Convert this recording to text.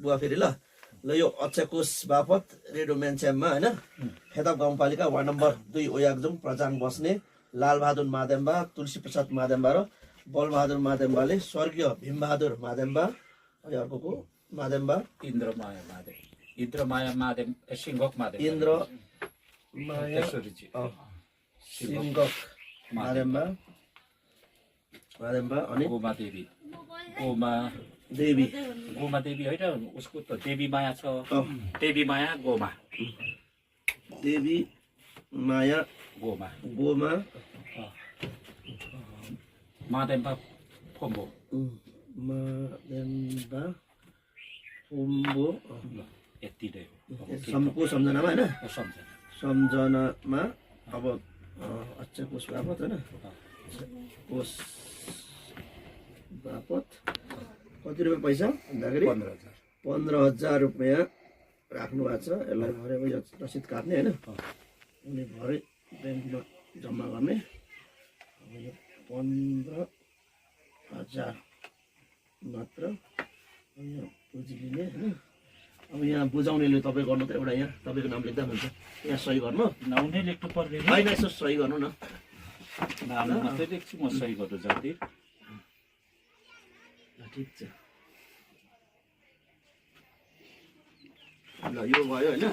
बुवा फेरि ल यो अक्षय कोष बापत रेडियो म्यानच्याममा होइन फेदप गाउँपालिका वार्ड नम्बर 2 ओयाग्जुङ प्रजाङ बस्ने लालबहादुर मादेम्बा तुलसी प्रसाद मादेम्बा र बलबहादुर मादेम्बाले स्वर्गीय भीमबहादुर मादेम्बा अनि अर्को मादेम्बा इन्द्रमाया मादेम सिंगक मादेम इन्द्रमाया सिंगक मादेम्बा अनि गोमा देवी होइन उसको त देवी माया छ देवी माया गोमा मादेम्बा फोम्बो यति नै हो सम्झनामा होइन सम्झनामा अब अक्षय कोष बापत होइन कोष बापत कति रुपियाँ पैसा भन्दाखेरि 15,000 रुपियाँ राख्नु भएको छ यसलाई भरे रसिद काट्ने होइन अनि भरे ब्याङ्कमा जम्मा गर्ने 15,000 मात्र पुँजी लिने होइन अब यहाँ बुझाउनेले तपाईँ गर्नु त एउटा यहाँ तपाईँको नाम लेख्दा हुन्छ यहाँ सही गर्नु नाउनै लेख्नु पर्ने होइन यसो सही गर्नु न नाम मात्रै लेख्छु म सही गर्नु जाँदै ठिक छ ल यो भयो होइन